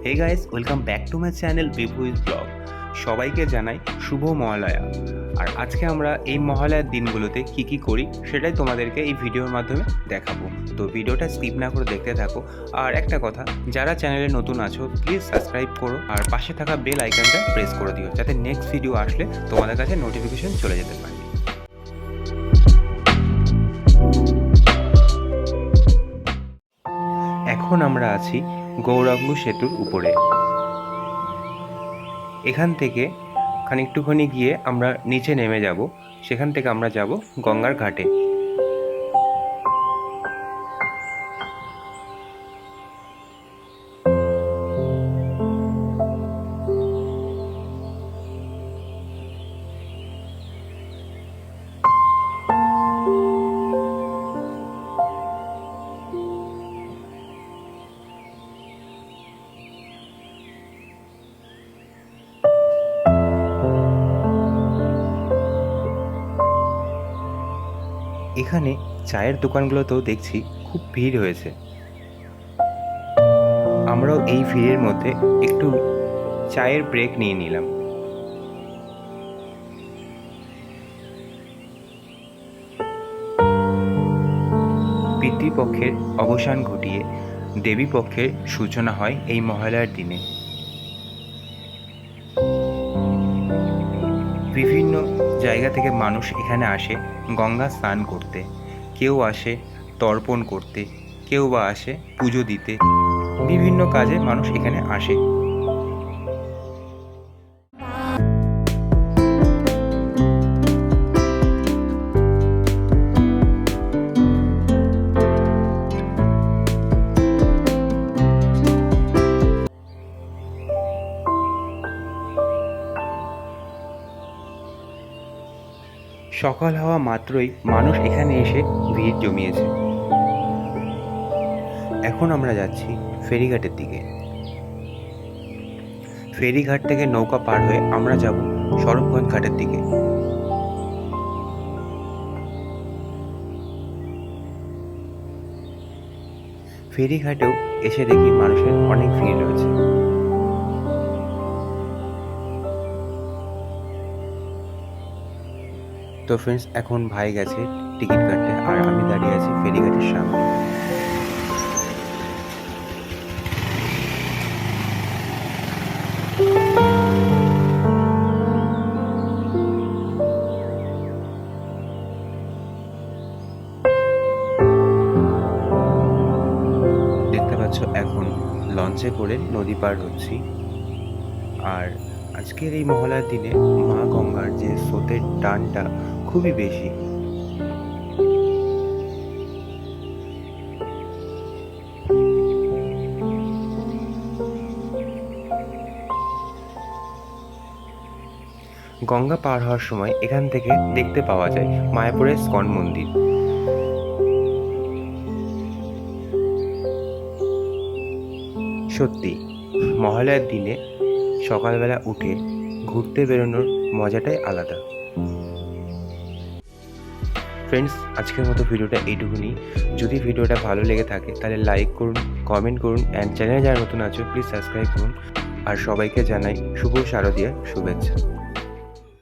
Hey guys, welcome back to my channel বিভুইস vlog. সবাইকে জানাই শুভ মহালয়া। আর আজকে আমরা এই মহালয়ার দিনগুলোতে কি করি সেটাই তোমাদেরকে এই ভিডিওর মাধ্যমে দেখাবো। তো ভিডিওটা স্কিপ না করে দেখতে থাকো। আর একটা কথা, যারা চ্যানেলে নতুন আছো প্লিজ সাবস্ক্রাইব করো আর পাশে থাকা বেল আইকনটা প্রেস করে দিও, যাতে নেক্সট ভিডিও আসলে তোমাদের কাছে নোটিফিকেশন চলে যেতে পারে। এখন আমরা আছি গৌরাঙ্গ সেতুর উপরে। এখান থেকে খানিকটুখানি গিয়ে আমরা নিচে নেমে যাব। সেখান থেকে আমরা যাব গঙ্গার ঘাটে। এখানে চায়ের দোকানগুলোতেও দেখছি খুব ভিড় হয়েছে। আমরাও এই ভিড়ের মধ্যে একটু চায়ের ব্রেক নিয়ে নিলাম। পিতৃপক্ষের অবসান ঘটিয়ে দেবী পক্ষের সূচনা হয় এই মহালয়ার দিনে। বিভিন্ন জায়গা থেকে মানুষ এখানে আসে গঙ্গা স্নান করতে। কেউ আসে তর্পণ করতে, কেউ বা আসে পুজো দিতে। বিভিন্ন কাজে মানুষ এখানে আসে। সকাল হওয়া মাত্রই মানুষ এখানে এসে ভিড় জমিয়েছে। এখন আমরা যাচ্ছি ফেরিঘাটের দিকে। ফেরিঘাট থেকে নৌকা পার হয়ে আমরা যাব স্বরূপগঞ্জ ঘাটের দিকে। ফেরিঘাটেও এসে দেখি মানুষের অনেক ভিড় রয়েছে। তো ফ্রেন্ডস, এখন ভাই গেছে টিকিট কাটতে আর আমি দাঁড়িয়ে আছি ফেরিঘাটের সামনে। দেখতে পাচ্ছ এখন লঞ্চে করে নদী পার হচ্ছি। আর আজকের এই মহালয়ার দিনে মা গঙ্গার যে স্রোতের টানটা খুবই বেশি। গঙ্গা পার হওয়ার সময় এখান থেকে দেখতে পাওয়া যায় মায়াপুরের ইস্কন মন্দির। সত্যি মহালয়ার দিনে সকালবেলা উঠে ঘুরতে বেরোনোর মজাটাই আলাদা। ফ্রেন্ডস, আজকের মতো ভিডিওটা এইটুকুনি। যদি ভিডিওটা ভালো লেগে থাকে তাহলে লাইক করুন, কমেন্ট করুন, অ্যান্ড চ্যানেলে যারা নতুন আছো প্লিজ সাবস্ক্রাইব করুন। আর সবাইকে জানাই শুভ শারদীয়ার শুভেচ্ছা।